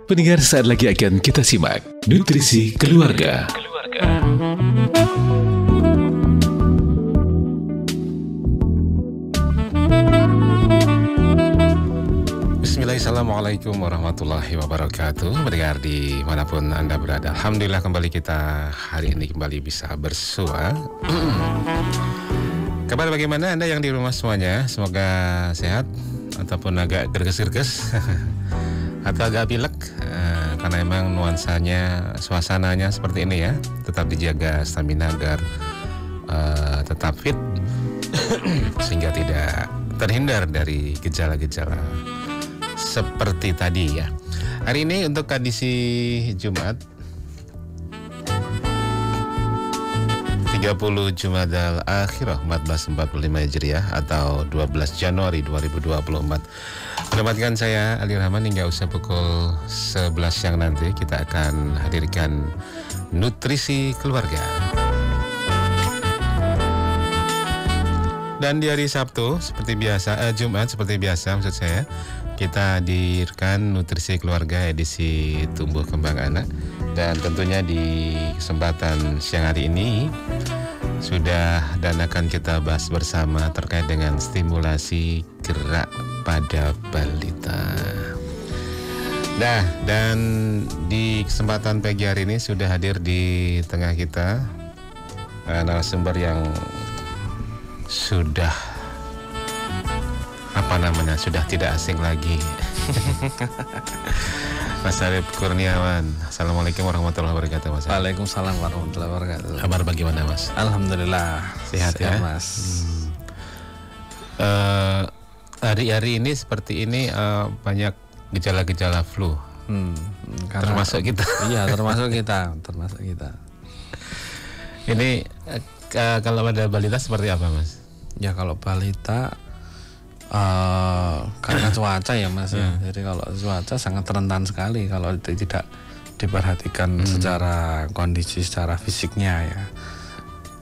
Pendengar, saat lagi akan kita simak Nutrisi Keluarga. Assalamualaikum warahmatullahi wabarakatuh. Mendengar dimanapun Anda berada, alhamdulillah kembali kita hari ini kembali bisa bersua. Kabar bagaimana Anda yang di rumah semuanya? Semoga sehat ataupun agak gerges-gerges atau agak pilek, karena emang nuansanya, suasananya seperti ini ya. Tetap dijaga stamina agar tetap fit sehingga tidak terhindar dari gejala-gejala seperti tadi ya. Hari ini untuk edisi Jumat 30 Jumadal Akhirah 1445 Hijriah atau 12 Januari 2024. Menempatkan saya Ali Rahman hingga usai pukul 11 siang nanti kita akan hadirkan Nutrisi Keluarga. Dan di hari Sabtu seperti biasa, Jumat seperti biasa maksud saya, kita hadirkan Nutrisi Keluarga edisi Tumbuh Kembang Anak. Dan tentunya di kesempatan siang hari ini sudah dan akan kita bahas bersama terkait dengan stimulasi gerak pada balita. Nah, dan di kesempatan pagi hari ini sudah hadir di tengah kita narasumber yang sudah sudah tidak asing lagi. Mas Arif Kurniawan. Assalamualaikum warahmatullahi wabarakatuh, Mas. Waalaikumsalam warahmatullahi wabarakatuh. Kabar bagaimana, Mas? Alhamdulillah sehat ya, Mas. Hari-hari ini seperti ini banyak gejala-gejala flu. Termasuk kita. Iya, termasuk kita. Ini kalau pada balita seperti apa, Mas? Ya kalau balita karena cuaca ya, Mas ya. Jadi kalau cuaca sangat rentan sekali kalau tidak diperhatikan secara kondisi secara fisiknya ya.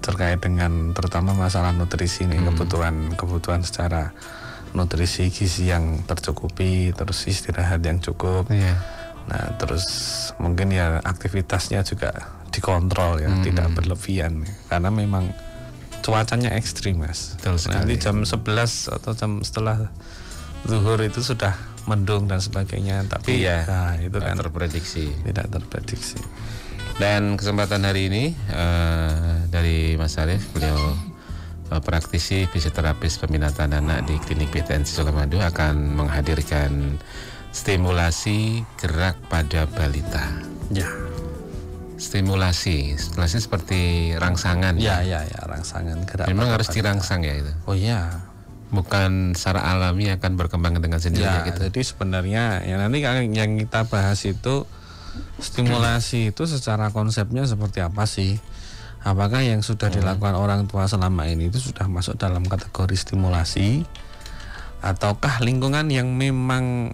Terkait dengan terutama masalah nutrisi ini, kebutuhan secara nutrisi gizi yang tercukupi, terus istirahat yang cukup. Nah, terus mungkin ya aktivitasnya juga dikontrol ya, tidak berlebihan karena memang cuacanya ekstrim, Mas. Nanti jam 11 atau jam setelah zuhur itu sudah mendung dan sebagainya, tapi nah, itu kan tidak terprediksi. Dan kesempatan hari ini dari Mas Arif, beliau praktisi fisioterapis peminatan anak di Klinik PTN Sukamadu akan menghadirkan stimulasi gerak pada balita. Ya. Stimulasi seperti rangsangan. Ya, rangsangan gerak. Memang harus dirangsang ya itu. Oh iya. Bukan secara alami akan berkembang dengan sendirinya gitu. Jadi sebenarnya ya nanti yang kita bahas itu stimulasi itu secara konsepnya seperti apa sih? Apakah yang sudah dilakukan orang tua selama ini itu sudah masuk dalam kategori stimulasi, ataukah lingkungan yang memang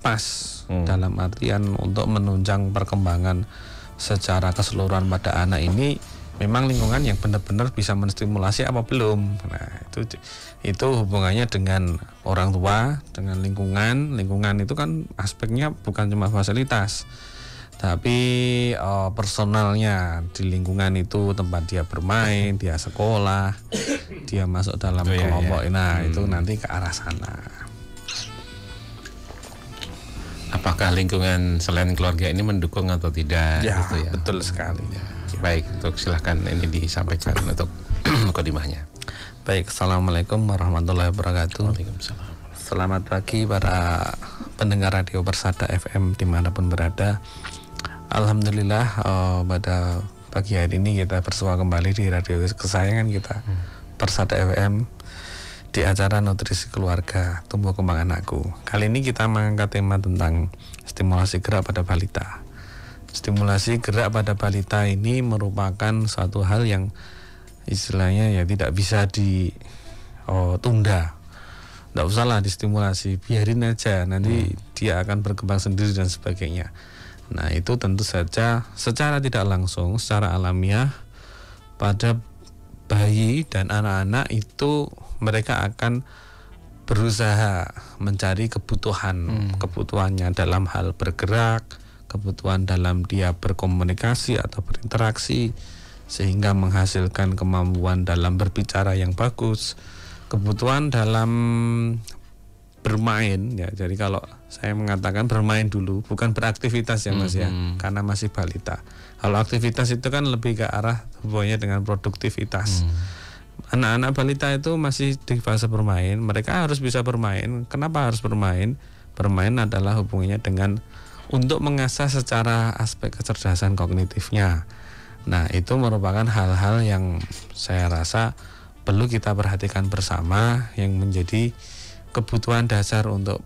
pas dalam artian untuk menunjang perkembangan secara keseluruhan pada anak ini memang lingkungan yang benar-benar bisa menstimulasi apa belum. Nah, itu hubungannya dengan orang tua, dengan lingkungan itu kan aspeknya bukan cuma fasilitas, tapi personalnya di lingkungan itu, tempat dia bermain, dia sekolah, dia masuk dalam kelompok. Nah, itu nanti ke arah sana. Apakah lingkungan selain keluarga ini mendukung atau tidak? Ya, gitu ya. Betul sekali. Ya. Baik, untuk silahkan ini disampaikan untuk mukadimahnya. Baik, assalamualaikum warahmatullahi wabarakatuh. Waalaikumsalam. Selamat pagi para pendengar Radio Persada FM dimanapun berada. Alhamdulillah pada pagi hari ini kita bersua kembali di radio kesayangan kita, Persada FM, di acara Nutrisi Keluarga Tumbuh Kembang Anakku. Kali ini kita mengangkat tema tentang stimulasi gerak pada balita. Stimulasi gerak pada balita ini merupakan suatu hal yang istilahnya ya tidak bisa ditunda. Tidak usahlah distimulasi, biarin aja, nanti dia akan berkembang sendiri dan sebagainya. Nah, itu tentu saja secara tidak langsung, secara alamiah pada bayi dan anak-anak itu mereka akan berusaha mencari kebutuhannya dalam hal bergerak, kebutuhan dalam dia berkomunikasi atau berinteraksi, sehingga menghasilkan kemampuan dalam berbicara yang bagus, kebutuhan dalam bermain ya. Jadi kalau saya mengatakan bermain dulu, bukan beraktivitas ya Mas ya, karena masih balita. Kalau aktivitas itu kan lebih ke arah hubungannya dengan produktivitas. Anak-anak balita itu masih di fase bermain, mereka harus bisa bermain. Kenapa harus bermain? Bermain adalah hubungannya dengan untuk mengasah secara aspek kecerdasan kognitifnya. Nah, itu merupakan hal-hal yang saya rasa perlu kita perhatikan bersama, yang menjadi kebutuhan dasar untuk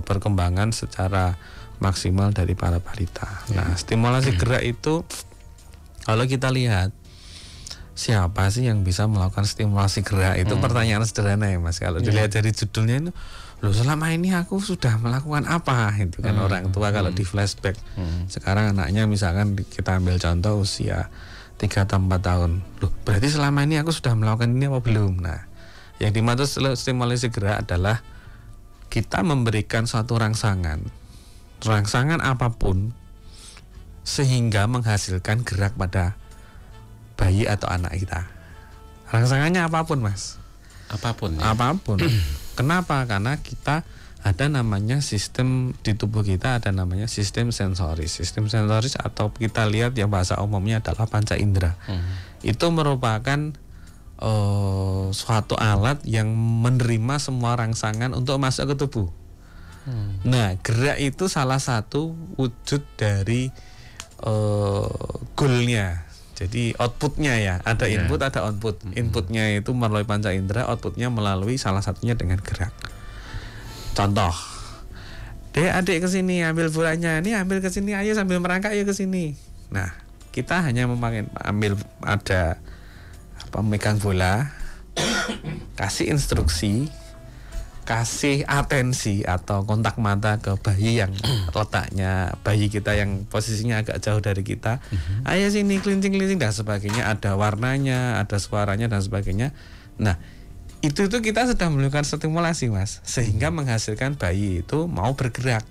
perkembangan secara maksimal dari para balita. Nah, stimulasi gerak itu kalau kita lihat siapa sih yang bisa melakukan stimulasi gerak itu pertanyaan sederhana ya Mas. Kalau dilihat dari judulnya itu, loh selama ini aku sudah melakukan apa, itu kan orang tua kalau di flashback. Sekarang anaknya misalkan kita ambil contoh usia 3 atau 4 tahun, loh berarti selama ini aku sudah melakukan ini apa belum? Nah, yang dimaksud stimulasi gerak adalah kita memberikan suatu rangsangan apapun sehingga menghasilkan gerak pada bayi atau anak kita. Rangsangannya apapun Mas. Apapun ya? Apapun. Kenapa? Karena kita ada namanya sistem di tubuh kita, ada namanya sistem sensoris. Sistem sensoris atau kita lihat yang bahasa umumnya adalah panca indera. Itu merupakan suatu alat yang menerima semua rangsangan untuk masuk ke tubuh. Nah, gerak itu salah satu wujud dari goalnya. Jadi outputnya ya, ada input ada output. Inputnya itu melalui panca indera, outputnya melalui salah satunya dengan gerak. Contoh, adik kesini ambil bolanya, ini ambil ke sini, ayo sambil merangkak ayo ke sini. Nah, kita hanya ambil ada memegang bola, kasih instruksi, kasih atensi atau kontak mata ke bayi yang letaknya bayi kita yang posisinya agak jauh dari kita. Ayo sini kelincing-kelincing dan sebagainya, ada warnanya, ada suaranya dan sebagainya. Nah, itu kita sudah melakukan stimulasi Mas, sehingga menghasilkan bayi itu mau bergerak.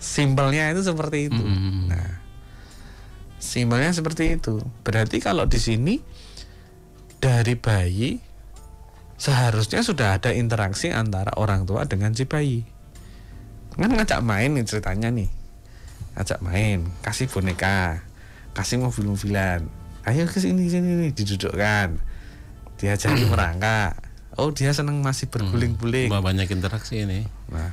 Simpelnya itu seperti itu. Nah, simpelnya seperti itu. Berarti kalau di sini dari bayi seharusnya sudah ada interaksi antara orang tua dengan si bayi. Kan ngajak main nih ceritanya nih. Ngajak main, kasih boneka, kasih mobil-mobilan. Ayo ke sini nih, didudukkan. Diajari merangkak. Oh, dia senang masih berguling-guling. Banyak interaksi ini. Nah,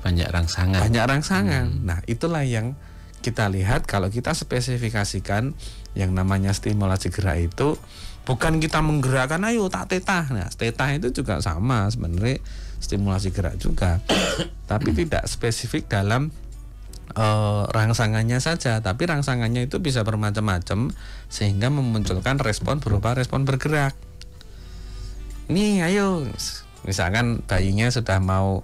banyak rangsangan. Nah, itulah yang kita lihat kalau kita spesifikasikan yang namanya stimulasi gerak itu bukan kita menggerakkan ayo tak tetah. Nah, tetah itu juga sama sebenarnya stimulasi gerak juga. Tapi tidak spesifik dalam rangsangannya saja, tapi rangsangannya itu bisa bermacam-macam sehingga memunculkan respon berupa respon bergerak. Nih, ayo misalkan bayinya sudah mau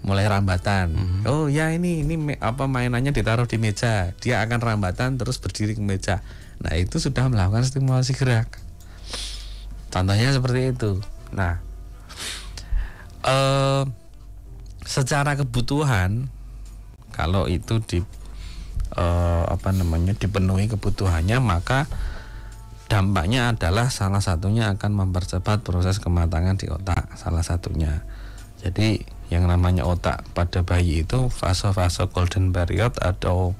mulai rambatan. Oh ya ini mainannya ditaruh di meja, dia akan rambatan terus berdiri ke meja. Nah, itu sudah melakukan stimulasi gerak. Contohnya seperti itu. Nah, secara kebutuhan kalau itu dipenuhi kebutuhannya, maka dampaknya adalah salah satunya akan mempercepat proses kematangan di otak, salah satunya. Jadi yang namanya otak pada bayi itu fase-fase golden period atau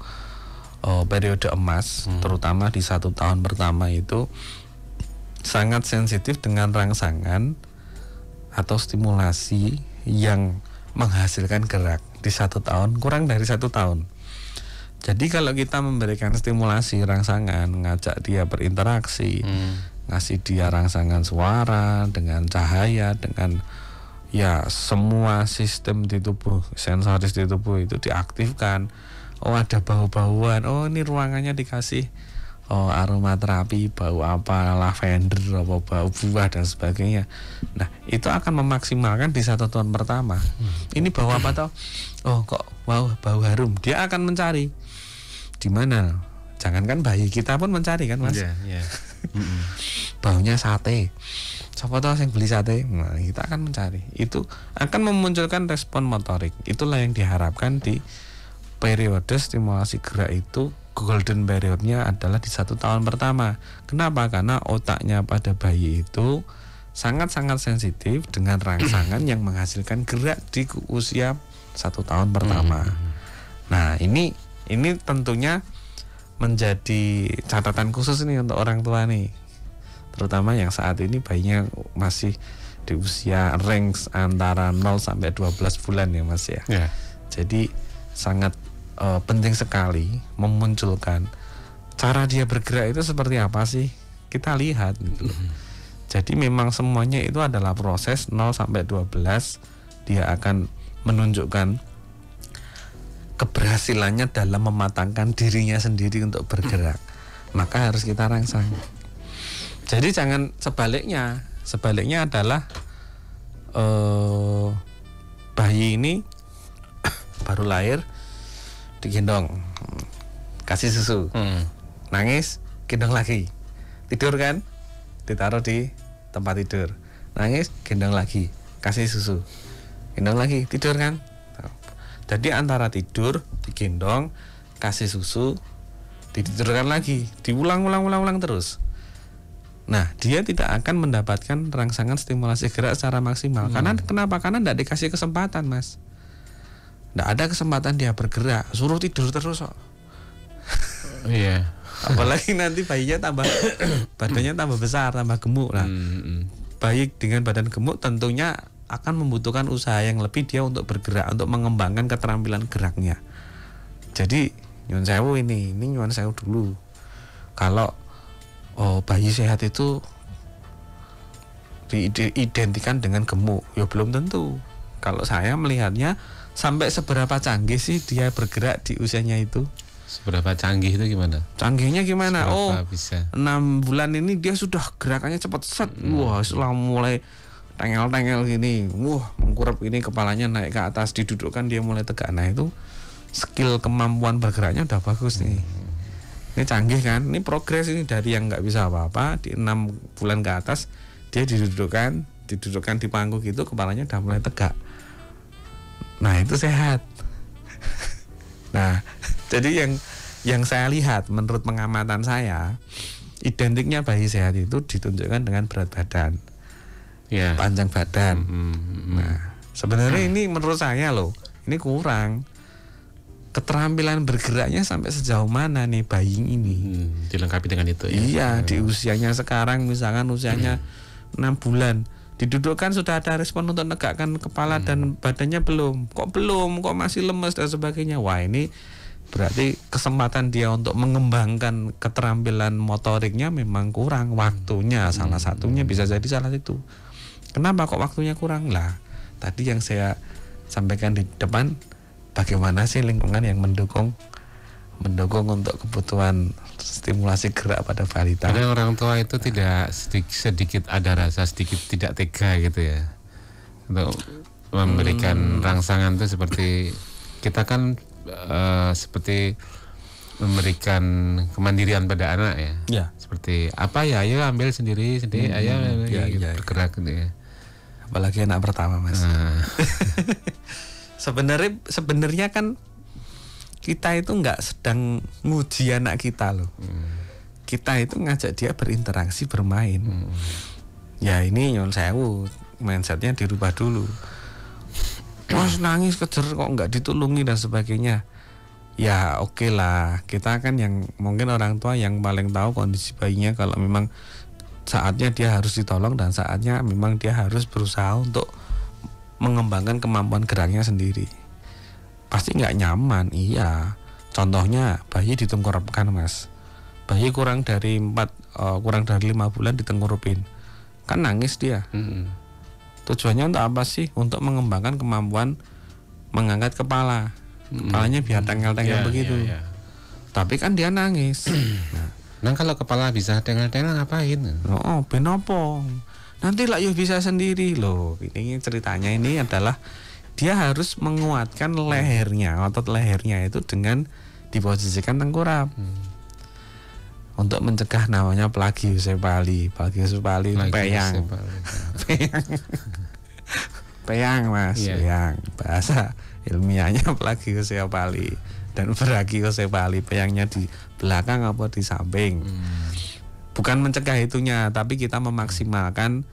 periode emas, terutama di 1 tahun pertama itu sangat sensitif dengan rangsangan atau stimulasi yang menghasilkan gerak di 1 tahun, kurang dari 1 tahun. Jadi kalau kita memberikan stimulasi rangsangan, ngajak dia berinteraksi, ngasih dia rangsangan suara dengan cahaya, dengan ya semua sistem di tubuh, sensoris di tubuh itu diaktifkan. Oh, ada bau-bauan, oh ini ruangannya dikasih aromaterapi, bau apa, lavender, apa bau buah dan sebagainya. Nah, itu akan memaksimalkan di 1 tahun pertama. Ini bau apa toh? Oh, kok bau harum. Dia akan mencari di mana. Jangankan bayi, kita pun mencari kan, Mas. Yeah. Baunya sate siapa tahu yang beli sate. Nah, kita akan mencari. Itu akan memunculkan respon motorik. Itulah yang diharapkan di periode stimulasi gerak itu. Golden periodnya adalah di 1 tahun pertama. Kenapa? Karena otaknya pada bayi itu sangat-sangat sensitif dengan rangsangan yang menghasilkan gerak di usia 1 tahun pertama. Nah, ini tentunya menjadi catatan khusus nih untuk orang tua nih, terutama yang saat ini bayinya masih di usia range antara 0 sampai 12 bulan ya Mas ya. Jadi sangat penting sekali memunculkan cara dia bergerak itu seperti apa sih, kita lihat gitu. Jadi memang semuanya itu adalah proses 0 sampai 12 dia akan menunjukkan keberhasilannya dalam mematangkan dirinya sendiri untuk bergerak. Maka harus kita rangsang. Jadi jangan sebaliknya. Sebaliknya adalah bayi ini baru lahir digendong, kasih susu, nangis, gendong lagi, tidur kan, ditaruh di tempat tidur, nangis, gendong lagi, kasih susu, gendong lagi, tidur kan. Jadi antara tidur, digendong, kasih susu, ditidurkan lagi, diulang terus. Nah, dia tidak akan mendapatkan rangsangan stimulasi gerak secara maksimal. Karena kenapa? Karena tidak dikasih kesempatan, Mas. Tidak ada kesempatan dia bergerak, suruh tidur terus kok. Iya. Apalagi nanti bayinya tambah badannya tambah besar, tambah gemuk. Nah, bayi dengan badan gemuk tentunya akan membutuhkan usaha yang lebih dia untuk bergerak, untuk mengembangkan keterampilan geraknya. Jadi nyuwun sewu ini nyuwun sewu dulu. Kalau bayi sehat itu diidentikan dengan gemuk, ya belum tentu. Kalau saya melihatnya sampai seberapa canggih sih dia bergerak di usianya itu. Seberapa canggih itu gimana? Canggihnya gimana? Seberapa bisa? 6 bulan ini dia sudah gerakannya cepat set. Wah, setelah mulai tengel-tengel gini, mengkurap ini, kepalanya naik ke atas, didudukkan dia mulai tegak. Nah, itu skill kemampuan bergeraknya udah bagus nih. Ini canggih kan? Ini progres ini dari yang nggak bisa apa-apa di 6 bulan ke atas dia didudukkan di pangku gitu, kepalanya udah mulai tegak. Nah, itu sehat. Nah, jadi yang saya lihat menurut pengamatan saya, identiknya bayi sehat itu ditunjukkan dengan berat badan. Panjang badan. Nah, sebenarnya ini menurut saya loh, ini kurang. Keterampilan bergeraknya sampai sejauh mana nih bayi ini? Dilengkapi dengan itu ya. Iya, di usianya sekarang misalkan usianya 6 bulan, didudukkan sudah ada respon untuk menegakkan kepala dan badannya belum. Kok masih lemes dan sebagainya. Wah, ini berarti kesempatan dia untuk mengembangkan keterampilan motoriknya memang kurang, waktunya salah satunya bisa jadi salah itu. Kenapa kok waktunya kurang? Lah, tadi yang saya sampaikan di depan, bagaimana sih lingkungan yang mendukung untuk kebutuhan stimulasi gerak pada balita. Karena orang tua itu tidak sedikit ada rasa sedikit tidak tega gitu ya untuk memberikan rangsangan itu, seperti kita kan seperti memberikan kemandirian pada anak ya. Seperti apa ya, ayo ambil sendiri ayo bergerak gitu ya. Apalagi anak pertama, Mas. Sebenarnya kan kita itu nggak sedang nguji anak kita loh. Kita itu ngajak dia berinteraksi, bermain. Ya ini nyuwun sewu, mindsetnya dirubah dulu. Mas nangis kejer kok nggak ditulungi dan sebagainya. Ya oke lah, kita kan yang mungkin orang tua yang paling tahu kondisi bayinya, kalau memang saatnya dia harus ditolong dan saatnya memang dia harus berusaha untuk mengembangkan kemampuan geraknya sendiri. Pasti nggak nyaman, iya. Contohnya bayi ditengkurapkan, Mas. Bayi kurang dari 5 bulan ditengkurupin, kan nangis dia. Tujuannya untuk apa sih? Untuk mengembangkan kemampuan mengangkat kepala. Kepalanya biar tengel-tengel begitu. Tapi kan dia nangis. Nah kalau kepala bisa tengel-tengel ngapain? Ben opo? Nanti lah yuk bisa sendiri loh. Ini ceritanya ini adalah dia harus menguatkan lehernya, otot lehernya itu dengan diposisikan tengkurap. untuk mencegah namanya plagiosepali. Plagiosepali peyang. Peyang Mas, peyang. Bahasa ilmiahnya plagiosepali dan brachiosepali. Peyangnya di belakang apa di samping. Bukan mencegah itunya, tapi kita memaksimalkan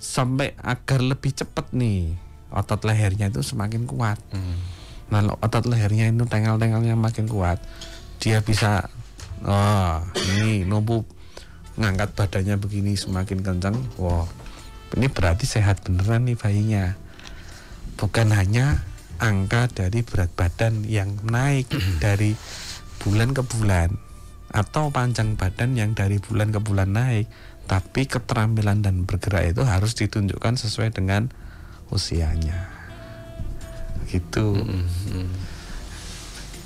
sampai agar lebih cepat nih otot lehernya itu semakin kuat. Nah, otot lehernya itu tengel-tengelnya makin kuat, dia bisa ini nubuh ngangkat badannya begini semakin kencang. Wow, ini berarti sehat beneran nih bayinya. Bukan hanya angka dari berat badan yang naik dari bulan ke bulan atau panjang badan yang dari bulan ke bulan naik, tapi keterampilan dan bergerak itu harus ditunjukkan sesuai dengan usianya. Gitu.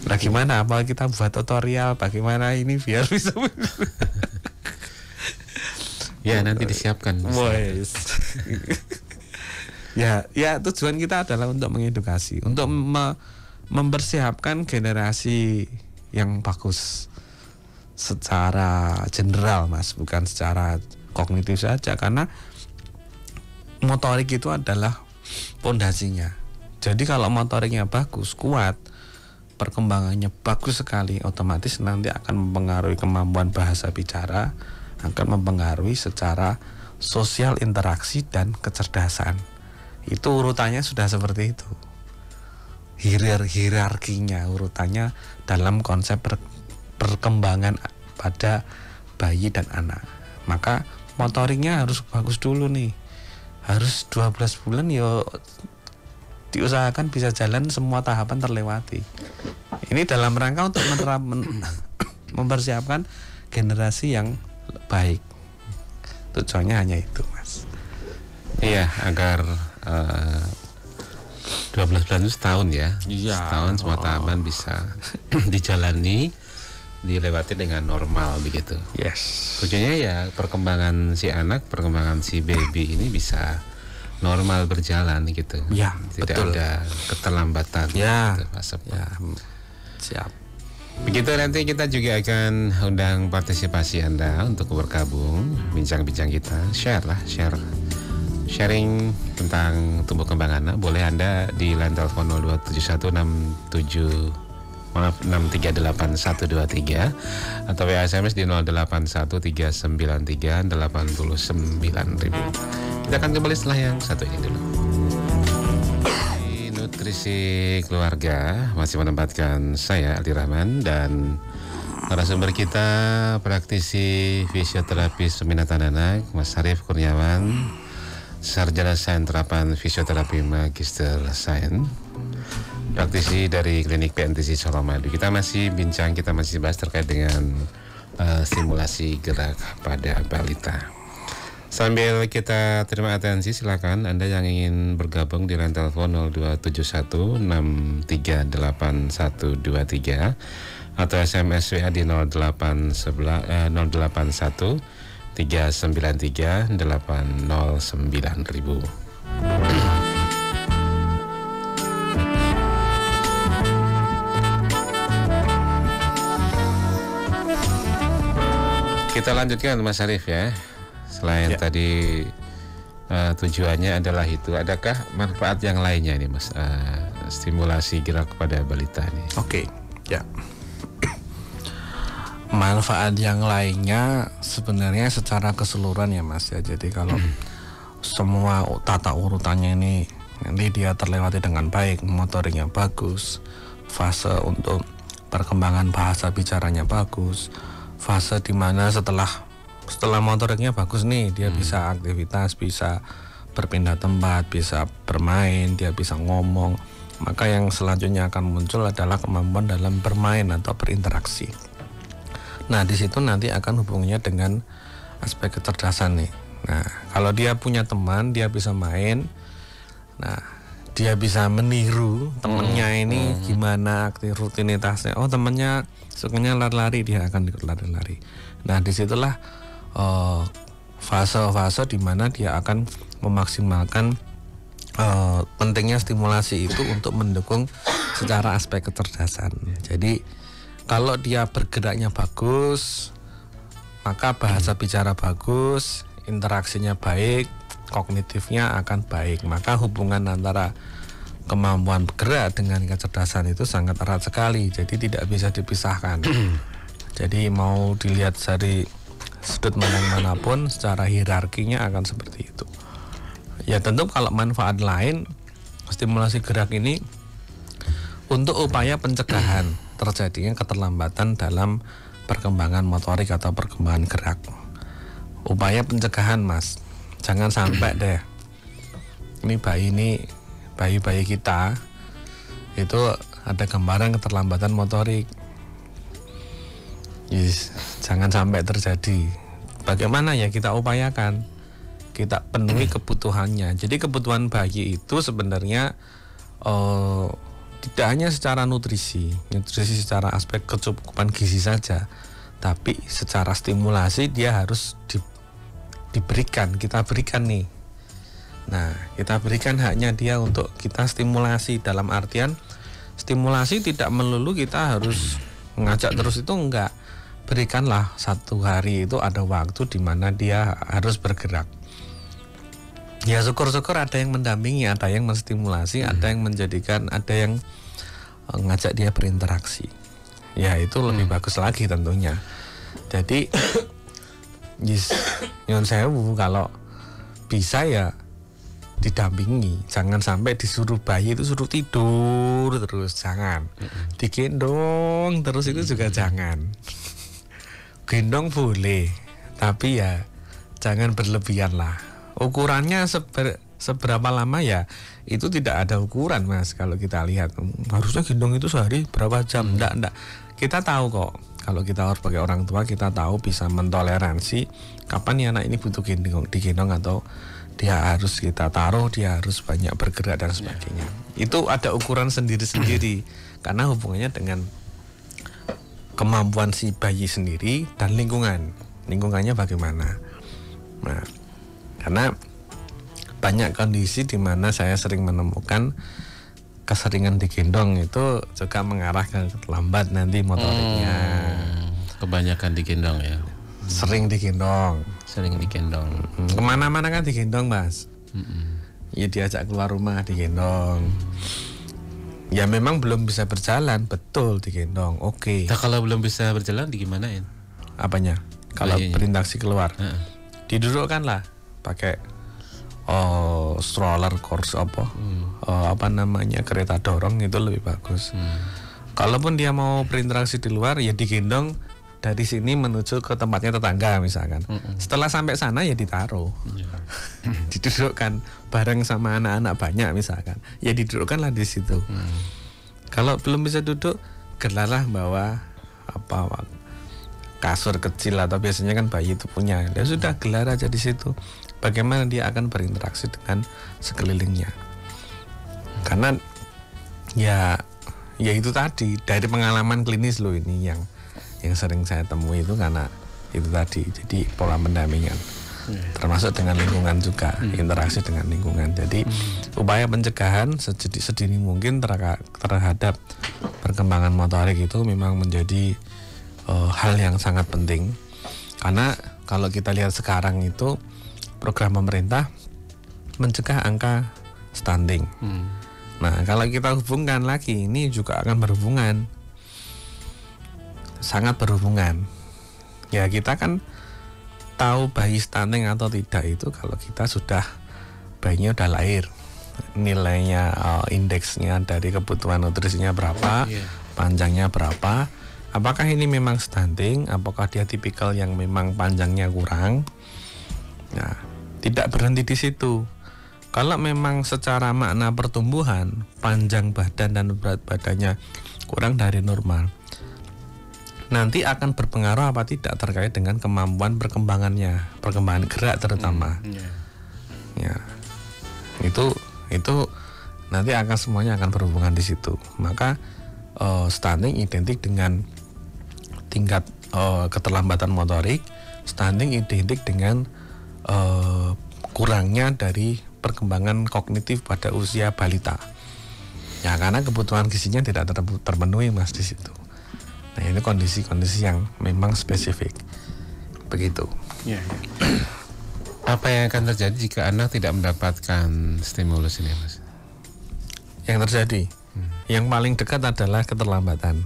Nah, gimana? Apa kita buat tutorial bagaimana ini biar bisa? Ya, nanti disiapkan. Ya, tujuan kita adalah untuk mengedukasi, untuk mempersiapkan generasi yang bagus secara general, Mas, bukan secara kognitif saja, karena motorik itu adalah pondasinya. Jadi kalau motoriknya bagus, kuat, perkembangannya bagus sekali, otomatis nanti akan mempengaruhi kemampuan bahasa bicara, akan mempengaruhi secara sosial interaksi dan kecerdasan. Itu urutannya sudah seperti itu. Hierarkinya, urutannya dalam konsep perkembangan pada bayi dan anak. Maka motoriknya harus bagus dulu nih. Harus 12 bulan ya diusahakan bisa jalan, semua tahapan terlewati. Ini dalam rangka untuk mempersiapkan generasi yang baik. Tujuannya hanya itu, Mas. Iya, agar 12 bulan itu setahun ya. Iya. Setahun semua tahapan bisa dijalani, dilewati dengan normal begitu. Yes. Tujuannya ya perkembangan si anak, perkembangan si baby ini bisa normal berjalan gitu. Ya, tidak betul. ada keterlambatan. Ya. Gitu, Ya. Siap. Begitu, nanti kita juga akan undang partisipasi Anda untuk bergabung, bincang-bincang kita, sharing tentang tumbuh kembang anak. Boleh Anda di line telepon 02716381123 atau WA SMS di 08139389.000. Kita akan kembali setelah yang satu ini dulu. Di Nutrisi Keluarga masih menempatkan saya Aldi Rahman dan narasumber kita praktisi fisioterapis peminatan anak Mas Harif Kurniawan, sarjana sains terapan fisioterapi magister sains, praktisi dari klinik PNTC Solomadu. Kita masih bahas terkait dengan stimulasi gerak pada balita. Sambil kita terima atensi, silakan Anda yang ingin bergabung di line telepon 0271638123 atau SMS WA di 081393809000. Kita lanjutkan Mas Arif ya. Selain tadi tujuannya adalah itu, adakah manfaat yang lainnya nih Mas, stimulasi gerak pada balita nih? Oke, ya. Manfaat yang lainnya sebenarnya secara keseluruhan ya Mas ya. Jadi kalau semua tata urutannya ini nanti dia terlewati dengan baik, motoriknya bagus, fase untuk perkembangan bahasa bicaranya bagus, fase dimana setelah motoriknya bagus nih, dia bisa aktivitas, bisa berpindah tempat, bisa bermain, dia bisa ngomong. Maka yang selanjutnya akan muncul adalah kemampuan dalam bermain atau berinteraksi. Nah, di situ nanti akan hubungannya dengan aspek kecerdasan nih. Nah, kalau dia punya teman, dia bisa main. Nah, dia bisa meniru temennya ini gimana aktif rutinitasnya. Oh, temennya sukanya lari-lari, dia akan ikut lari-lari. Nah, disitulah fase-fase di mana dia akan memaksimalkan pentingnya stimulasi itu untuk mendukung secara aspek kecerdasan. Jadi kalau dia bergeraknya bagus, maka bahasa bicara bagus, interaksinya baik, kognitifnya akan baik. Maka hubungan antara kemampuan bergerak dengan kecerdasan itu sangat erat sekali, jadi tidak bisa dipisahkan. Jadi mau dilihat dari sudut pandang manapun, secara hierarkinya akan seperti itu. Ya tentu kalau manfaat lain, stimulasi gerak ini untuk upaya pencegahan terjadinya keterlambatan dalam perkembangan motorik atau perkembangan gerak. Upaya pencegahan, Mas, jangan sampai deh ini bayi kita itu ada gambaran keterlambatan motorik. Jangan sampai terjadi. Bagaimana ya kita upayakan, kita penuhi kebutuhannya. Jadi kebutuhan bayi itu sebenarnya tidak hanya secara nutrisi secara aspek kecukupan gizi saja, tapi secara stimulasi dia harus diberikan, kita berikan nih. Nah, kita berikan haknya dia untuk kita stimulasi, dalam artian stimulasi tidak melulu kita harus mengajak terus, itu enggak. Berikanlah satu hari itu ada waktu di mana dia harus bergerak. Ya syukur-syukur ada yang mendampingi, ada yang menstimulasi, ada yang menjadikan, ada yang ngajak dia berinteraksi. Ya itu lebih bagus lagi tentunya. Jadi nyon sewu, kalau bisa ya didampingi, jangan sampai disuruh bayi itu suruh tidur terus, jangan. Digendong terus itu juga jangan. Gendong boleh, tapi ya jangan berlebihan lah. Ukurannya seberapa lama ya itu tidak ada ukuran, Mas. Kalau kita lihat harusnya gendong itu sehari berapa jam, enggak. Kita tahu kok, kalau kita harus sebagai orang tua kita tahu bisa mentoleransi kapan ya anak ini butuh digendong atau dia harus kita taruh, dia harus banyak bergerak dan sebagainya. Itu ada ukuran sendiri-sendiri karena hubungannya dengan kemampuan si bayi sendiri dan lingkungannya bagaimana. Nah, karena banyak kondisi di mana saya sering menemukan keseringan digendong itu juga mengarah ke lambat nanti motoriknya. Kebanyakan digendong ya. Sering digendong. Kemana-mana kan digendong, Mas. Ya diajak keluar rumah digendong. Ya memang belum bisa berjalan, betul digendong. Oke. Nah, kalau belum bisa berjalan digimanain? Apanya? Kalau berinteraksi keluar, didudukkan lah pakai stroller course apa namanya, kereta dorong, itu lebih bagus. Kalaupun dia mau berinteraksi di luar ya digendong dari sini menuju ke tempatnya tetangga misalkan. Setelah sampai sana ya ditaruh. Didudukkan bareng sama anak-anak banyak misalkan. Ya didudukkanlah di situ. Kalau belum bisa duduk, gelalah bawa kasur kecil atau biasanya kan bayi itu punya. Ya sudah, gelar aja di situ. Bagaimana dia akan berinteraksi dengan sekelilingnya. Karena ya itu tadi dari pengalaman klinis loh ini yang sering saya temui itu, karena itu tadi. Jadi pola pendampingan termasuk dengan lingkungan juga, interaksi dengan lingkungan. Jadi upaya pencegahan sedini mungkin terhadap perkembangan motorik itu memang menjadi hal yang sangat penting. Karena kalau kita lihat sekarang itu program pemerintah mencegah angka stunting. Nah, kalau kita hubungkan lagi, ini juga akan berhubungan, sangat berhubungan. Ya kita kan tahu bayi stunting atau tidak itu kalau kita sudah, bayinya udah lahir, nilainya indeksnya dari kebutuhan nutrisinya berapa, panjangnya berapa, apakah ini memang stunting, apakah dia tipikal yang memang panjangnya kurang. Nah, tidak berhenti di situ. Kalau memang secara makna pertumbuhan, panjang badan dan berat badannya kurang dari normal, nanti akan berpengaruh apa tidak terkait dengan kemampuan perkembangan gerak terutama. Ya, itu nanti akan semuanya akan berhubungan di situ. Maka stunting identik dengan tingkat keterlambatan motorik, stunting identik dengan kurangnya dari perkembangan kognitif pada usia balita. Ya karena kebutuhan gizinya tidak terpenuhi, Mas, di situ. Nah, ini kondisi-kondisi yang memang spesifik. begitu. Ya, ya. Apa yang akan terjadi jika anak tidak mendapatkan stimulus ini, Mas? Yang terjadi, yang paling dekat adalah keterlambatan.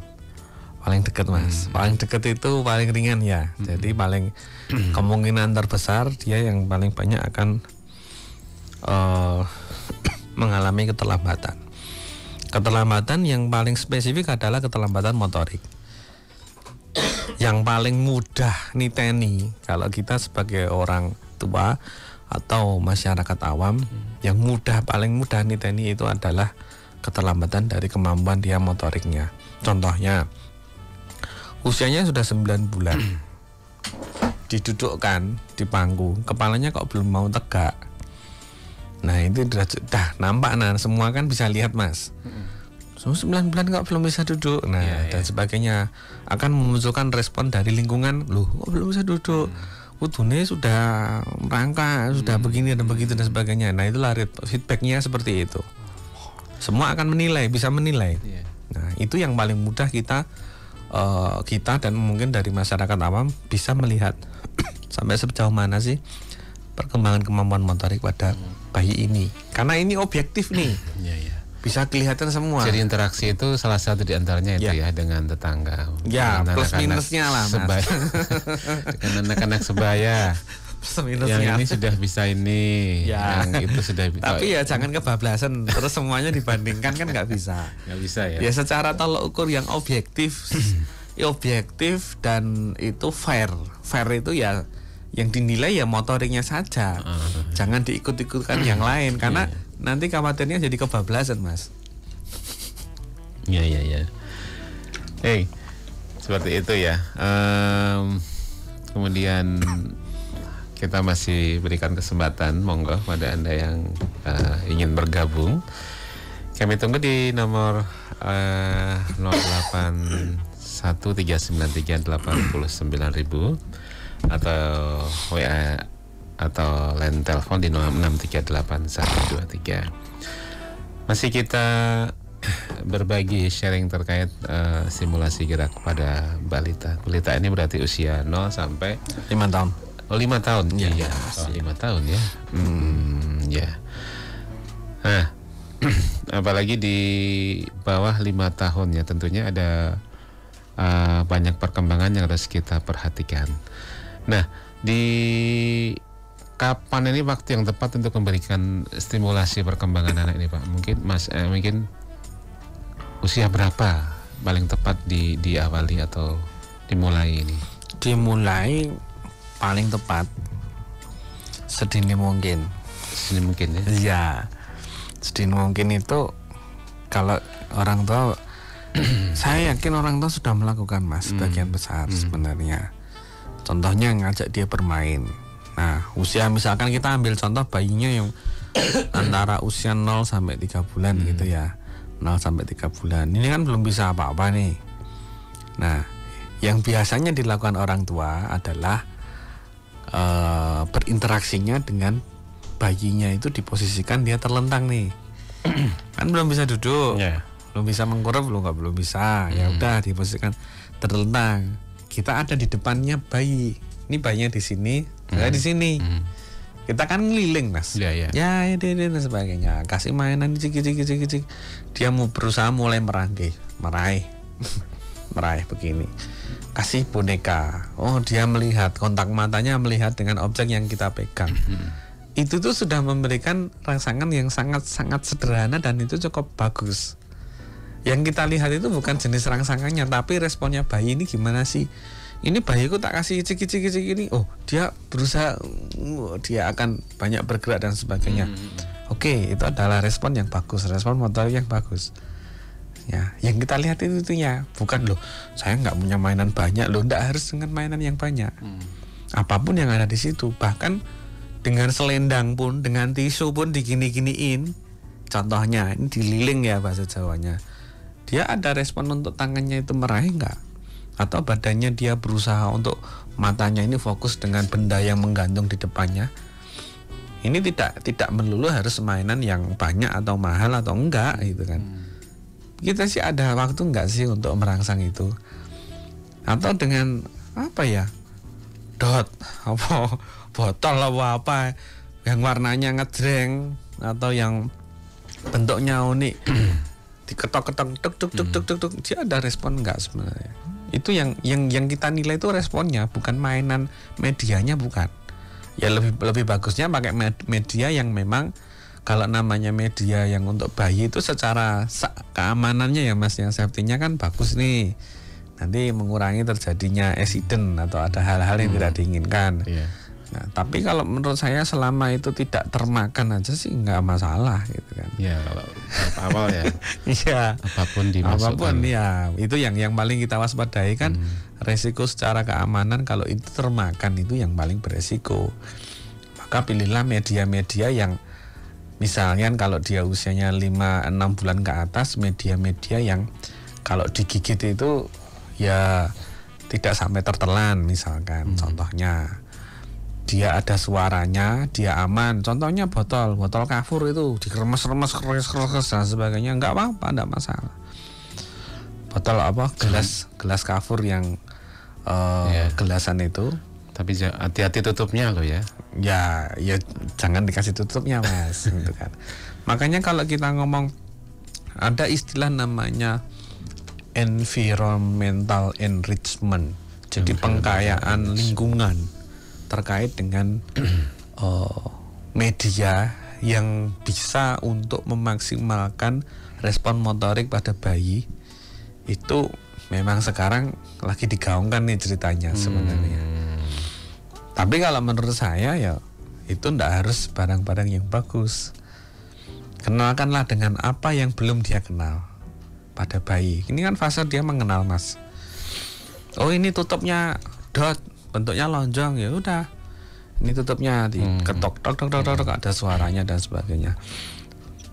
Paling dekat, Mas. Paling dekat itu paling ringan ya. Jadi paling kemungkinan terbesar dia yang paling banyak akan mengalami keterlambatan. Keterlambatan yang paling spesifik adalah keterlambatan motorik. Yang paling mudah niteni kalau kita sebagai orang tua atau masyarakat awam, yang paling mudah niteni itu adalah keterlambatan dari kemampuan dia motoriknya. Contohnya, usianya sudah 9 bulan, didudukkan di pangku, kepalanya kok belum mau tegak. Nah itu dah nampak, nah semua kan bisa lihat, Mas. 9 bulan kok belum bisa duduk, nah dan sebagainya, akan memunculkan respon dari lingkungan, loh kok belum bisa duduk, udune sudah merangkak, sudah begini dan begitu dan sebagainya. Nah itulah feedbacknya seperti itu. Semua akan menilai, bisa menilai. Nah itu yang paling mudah kita dan mungkin dari masyarakat awam bisa melihat sampai sejauh mana sih perkembangan kemampuan motorik pada bayi ini, karena ini objektif nih. Bisa kelihatan semua. Jadi interaksi itu salah satu di antaranya itu ya dengan tetangga. Ya, plus minusnya lah, Mas. Dengan anak-anak sebaya. Yang ini sudah bisa ini, yang itu sudah bisa. Tapi ya jangan kebablasan terus semuanya dibandingkan, kan nggak bisa. Nggak bisa ya. Ya secara tolak ukur yang objektif, objektif dan itu fair. Fair itu ya yang dinilai ya motoriknya saja. Jangan diikut-ikutkan yang lain, karena nanti khawatirnya jadi kebablasan, Mas. Iya. Seperti itu ya. Kemudian kita masih berikan kesempatan, monggo pada Anda yang ingin bergabung. Kami tunggu di nomor 08139389.000 atau WA atau line telepon di 06381123. Masih kita berbagi sharing terkait simulasi gerak pada balita. Balita ini berarti usia 0 sampai 5 tahun. Oh 5 tahun, iya. 5 tahun ya. Ya. Nah, apalagi di bawah 5 tahun ya, tentunya ada banyak perkembangan yang harus kita perhatikan. Nah, di kapan ini waktu yang tepat untuk memberikan stimulasi perkembangan anak ini, Pak? Mungkin Mas, mungkin usia berapa paling tepat diawali atau dimulai ini? Dimulai paling tepat sedini mungkin. Sedini mungkin ya? Iya, sedini mungkin itu kalau orang tua, saya yakin orang tua sudah melakukan, Mas, sebagian besar sebenarnya. Contohnya ngajak dia bermain. Nah, usia misalkan kita ambil contoh bayinya yang antara usia 0 sampai 3 bulan gitu ya. 0 sampai 3 bulan. Ini kan belum bisa apa-apa nih. Nah, yang biasanya dilakukan orang tua adalah berinteraksinya dengan bayinya itu diposisikan dia terlentang nih. Kan belum bisa duduk. Belum bisa mengkurap, belum bisa. Ya udah diposisikan terlentang. Kita ada di depannya bayi. Ini bayinya di sini, saya di sini. Kita kan ngeliling, Mas. Ya, dan sebagainya. Kasih mainan cik. Dia mau berusaha mulai meraih begini. Kasih boneka. Oh, dia melihat, kontak matanya melihat dengan objek yang kita pegang. Itu tuh sudah memberikan rangsangan yang sangat-sangat sederhana dan itu cukup bagus. Yang kita lihat itu bukan jenis rangsangannya, tapi responnya bayi ini gimana sih? Ini bayiku tak kasih cik ini, oh dia berusaha, dia akan banyak bergerak dan sebagainya. Oke, itu adalah respon yang bagus, respon motorik yang bagus. Ya, yang kita lihat itu itunya, bukan loh, saya nggak punya mainan banyak loh, nggak harus dengan mainan yang banyak. Apapun yang ada di situ, bahkan dengan selendang pun, dengan tisu pun digini-giniin. Contohnya, ini dililing ya bahasa Jawanya. Dia ada respon untuk tangannya itu meraih nggak? Atau badannya dia berusaha untuk matanya ini fokus dengan benda yang menggantung di depannya. Ini tidak melulu harus mainan yang banyak atau mahal atau enggak gitu kan. Kita sih ada waktu enggak sih untuk merangsang itu? Atau dengan apa ya? dot apa botol apa yang warnanya ngejreng atau yang bentuknya unik diketok-ketok tuk dia ada respon enggak sebenarnya. Itu yang kita nilai itu responnya, bukan mainan medianya, bukan. Ya lebih bagusnya pakai media yang memang, kalau namanya media yang untuk bayi itu secara keamanannya ya Mas, yang safety-nya kan bagus nih. Nanti mengurangi terjadinya accident atau ada hal-hal yang tidak diinginkan. Nah, tapi kalau menurut saya selama itu tidak termakan aja sih nggak masalah gitu kan. Ya kalau awal ya. Iya. Apapun dimasukkan. Apapun ya. Itu yang paling kita waspadai kan, resiko secara keamanan kalau itu termakan itu yang paling beresiko. Maka pilihlah media-media yang misalnya kalau dia usianya 5-6 bulan ke atas, media-media yang kalau digigit itu ya tidak sampai tertelan misalkan. Contohnya dia ada suaranya, dia aman. Contohnya botol kafur itu dikeremes-remes dan sebagainya, nggak apa-apa, nggak masalah. Botol apa gelas kafur yang gelasan itu. Tapi hati-hati tutupnya loh ya. Ya jangan dikasih tutupnya Mas. Gitu kan. Makanya kalau kita ngomong ada istilah namanya environmental enrichment. Jadi pengkayaan lingkungan terkait dengan media yang bisa untuk memaksimalkan respon motorik pada bayi. Itu memang sekarang lagi digaungkan nih ceritanya sebenarnya. Tapi kalau menurut saya ya itu ndak harus barang-barang yang bagus. Kenalkanlah dengan apa yang belum dia kenal pada bayi. Ini kan fase dia mengenal Mas. Oh ini tutupnya dot, bentuknya lonjong, ya udah. Ini tutupnya diketok tok ada suaranya dan sebagainya.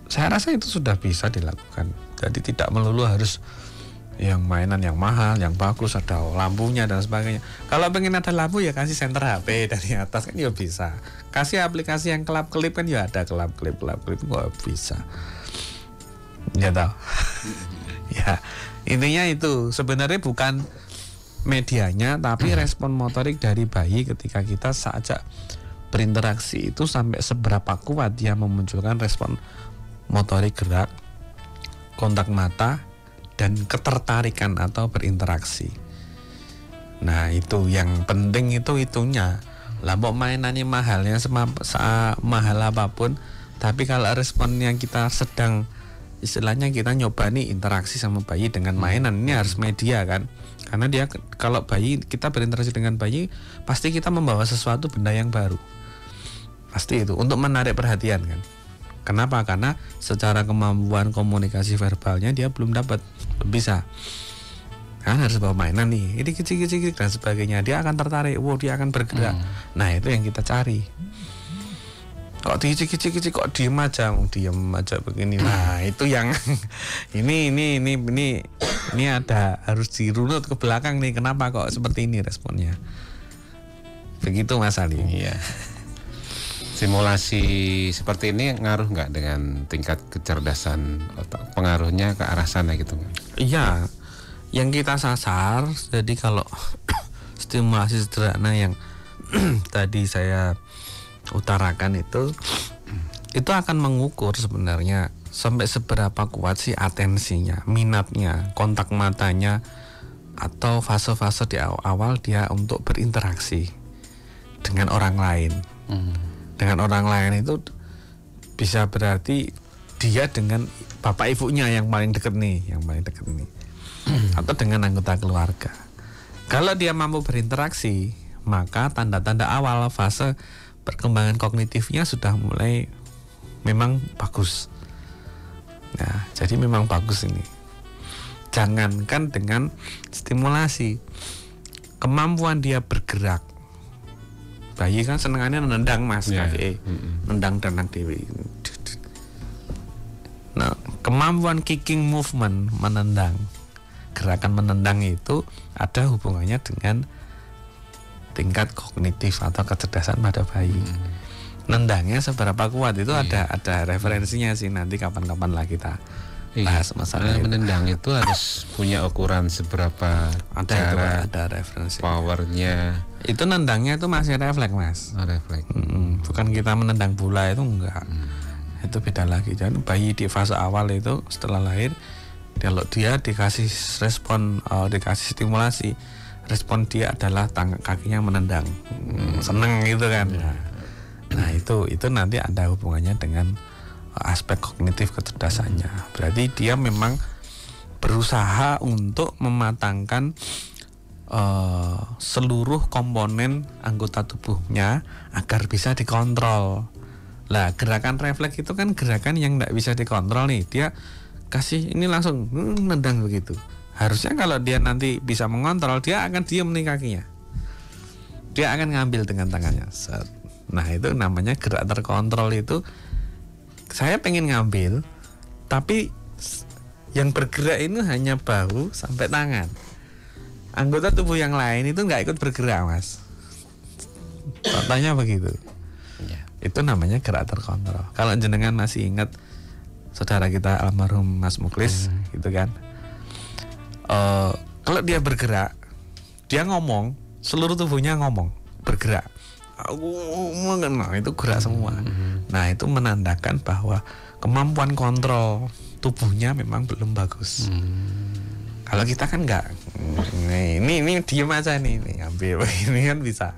Saya rasa itu sudah bisa dilakukan. Jadi tidak melulu harus yang mainan yang mahal, yang bagus, ada lampunya dan sebagainya. Kalau pengen ada lampu ya kasih senter HP dari atas kan ya bisa. Kasih aplikasi yang kelap-kelip kan ya ada kelap-kelip kok bisa. Ya tahu. Ya, intinya itu sebenarnya bukan medianya tapi respon motorik dari bayi ketika kita saja berinteraksi itu sampai seberapa kuat dia memunculkan respon motorik gerak, kontak mata, dan ketertarikan atau berinteraksi. Nah itu yang penting itunya. Lah mau mainannya mahalnya mahal apapun, tapi kalau respon yang kita sedang istilahnya kita nyoba nih interaksi sama bayi dengan mainan, ini harus media kan. Karena dia kalau bayi kita berinteraksi dengan bayi pasti kita membawa sesuatu benda yang baru. Pasti itu untuk menarik perhatian kan. Kenapa? Karena secara kemampuan komunikasi verbalnya dia belum dapat, bisa. Kan harus bawa mainan nih, ini kecil-kecil dan sebagainya. Dia akan tertarik, dia akan bergerak. Nah itu yang kita cari. Kok kecil-kecil kok diem aja begini. Nah itu yang ini ada harus dirunut ke belakang nih. Kenapa kok seperti ini responnya? Begitu Mas Ali. Iya. Simulasi seperti ini ngaruh nggak dengan tingkat kecerdasan otak? Pengaruhnya ke arah sana gitu? Iya, yang kita sasar. Jadi kalau stimulasi sederhana yang tadi saya utarakan itu akan mengukur sebenarnya sampai seberapa kuat sih atensinya, minatnya, kontak matanya, atau fase-fase di awal dia untuk berinteraksi dengan orang lain. Dengan orang lain itu bisa berarti dia dengan bapak ibunya yang paling dekat nih, atau dengan anggota keluarga. Kalau dia mampu berinteraksi, maka tanda-tanda awal fase perkembangan kognitifnya sudah mulai memang bagus. Nah, jadi memang bagus ini. Jangankan dengan stimulasi, kemampuan dia bergerak. Bayi kan senengannya nendang Mas, nendang dewi. Nah, kemampuan kicking movement, menendang, gerakan menendang itu ada hubungannya dengan tingkat kognitif atau kecerdasan pada bayi. Nendangnya seberapa kuat itu ada referensinya sih, nanti kapan-kapan lah kita bahas masalah itu. Menendang itu harus punya ukuran seberapa cara, ada referensi. powernya. Itu nendangnya itu masih refleks, Mas. Refleks. Bukan kita menendang bola itu enggak. Itu beda lagi. Jadi bayi di fase awal itu setelah lahir, kalau dia dikasih respon, dikasih stimulasi, respon dia adalah kakinya menendang, seneng gitu kan. Nah itu nanti ada hubungannya dengan aspek kognitif kecerdasannya. Berarti dia memang berusaha untuk mematangkan seluruh komponen anggota tubuhnya agar bisa dikontrol. Lah gerakan refleks itu kan gerakan yang tidak bisa dikontrol nih. Dia kasih ini langsung nendang begitu. Harusnya kalau dia nanti bisa mengontrol, dia akan diam nih kakinya. Dia akan ngambil dengan tangannya. Nah itu namanya gerak terkontrol. Itu saya pengen ngambil, tapi yang bergerak ini hanya bahu sampai tangan. Anggota tubuh yang lain itu nggak ikut bergerak, Mas. Contohnya begitu. Itu namanya gerak terkontrol. Kalau jenengan masih ingat saudara kita almarhum Mas Muklis, gitu kan? Kalau dia bergerak, dia ngomong, seluruh tubuhnya ngomong, bergerak. Nah itu gerak semua. Nah itu menandakan bahwa kemampuan kontrol tubuhnya memang belum bagus. Kalau kita kan enggak, ini diem aja nih ambil ini kan bisa.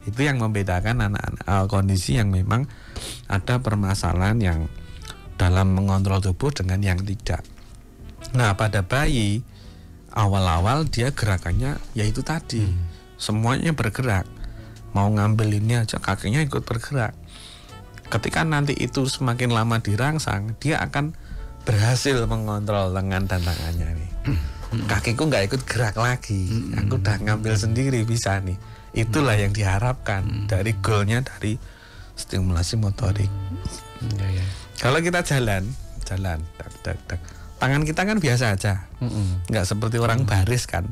Itu yang membedakan anak-anak kondisi yang memang ada permasalahan yang dalam mengontrol tubuh dengan yang tidak. Nah pada bayi awal-awal dia gerakannya yaitu tadi, semuanya bergerak. Mau ngambil ini aja kakinya ikut bergerak. Ketika nanti itu semakin lama dirangsang, dia akan berhasil mengontrol lengan dan tangannya nih. Kakiku nggak ikut gerak lagi, aku udah ngambil sendiri bisa nih. Itulah yang diharapkan dari goalnya dari stimulasi motorik. Kalau kita jalan, tak, tangan kita kan biasa aja, nggak seperti orang baris kan,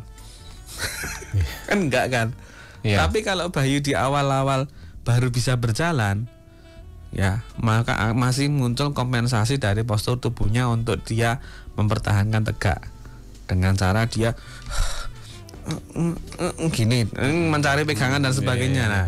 kan nggak kan. Tapi kalau bayi di awal-awal baru bisa berjalan, ya maka masih muncul kompensasi dari postur tubuhnya untuk dia mempertahankan tegak dengan cara dia gini, mencari pegangan dan sebagainya. Nah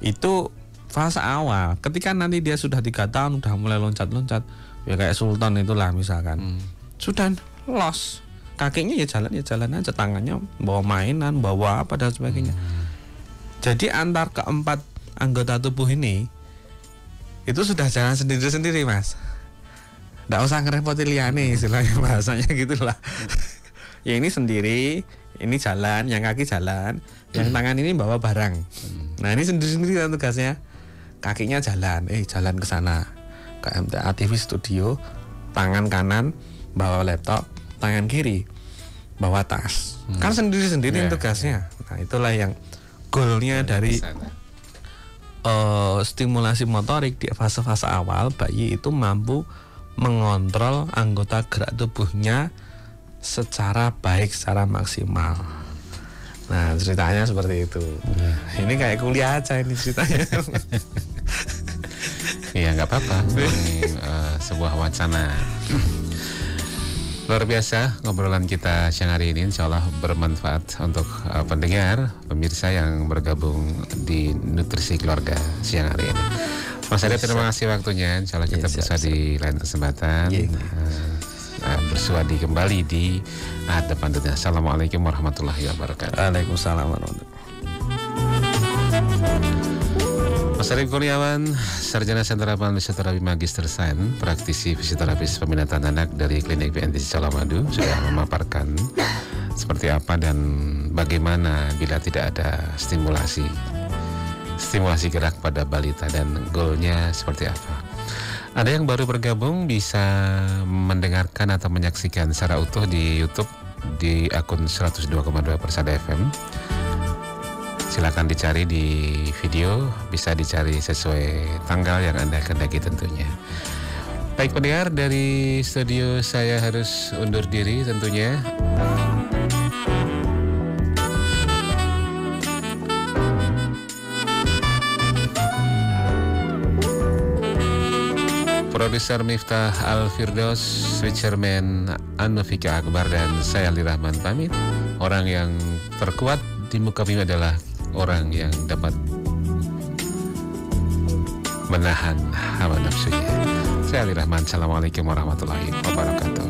itu fase awal. Ketika nanti dia sudah 3 tahun udah mulai loncat-loncat, ya kayak Sultan itulah misalkan, sudah los, kakinya ya jalan aja, tangannya bawa mainan, bawa apa dan sebagainya. Jadi antar keempat anggota tubuh ini itu sudah jalan sendiri-sendiri, Mas. Nggak usah ngerepotin liane, istilahnya bahasanya gitulah. Ya ini sendiri, ini jalan, yang kaki jalan, yang tangan ini bawa barang. Nah ini sendiri-sendiri kan tugasnya. Kakinya jalan ke sana ke MTA TV Studio, tangan kanan bawa laptop, tangan kiri bawa tas. Kan sendiri-sendiri tugasnya. Nah itulah yang goalnya dari stimulasi motorik di fase-fase awal. Bayi itu mampu mengontrol anggota gerak tubuhnya secara baik, secara maksimal. Nah ceritanya seperti itu. Ini kayak kuliah aja ini ceritanya. Iya nggak apa-apa. Ini sebuah wacana. Luar biasa ngobrolan kita siang hari ini, insya Allah bermanfaat untuk pendengar, pemirsa yang bergabung di Nutrisi Keluarga siang hari ini. Mas Arya, terima kasih waktunya. Insya Allah kita bisa di lain kesempatan bersuadi kembali di depan dunia. Assalamualaikum warahmatullahi wabarakatuh. Waalaikumsalam warahmatullahi wabarakatuh. Mas Arif Kurniawan, Sarjana Sentra Fisioterapi Magister Sains, praktisi fisioterapis peminatan anak dari Klinik BNTC Colomadu, sudah memaparkan seperti apa dan bagaimana bila tidak ada stimulasi gerak pada balita dan goalnya seperti apa. Ada yang baru bergabung bisa mendengarkan atau menyaksikan secara utuh di YouTube di akun 102,2 Persada FM. Silakan dicari di video, bisa dicari sesuai tanggal yang Anda kehendaki tentunya. Baik pendengar, dari studio saya harus undur diri tentunya. Produser Miftah Al-Firdaus, Switcherman Anufika Akbar, dan saya Ali Rahman pamit. Orang yang terkuat di muka bumi adalah orang yang dapat menahan hawa nafsunya. Saya Ali Rahman, Assalamualaikum warahmatullahi wabarakatuh.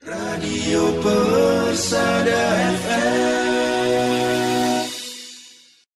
Radio Persatuan.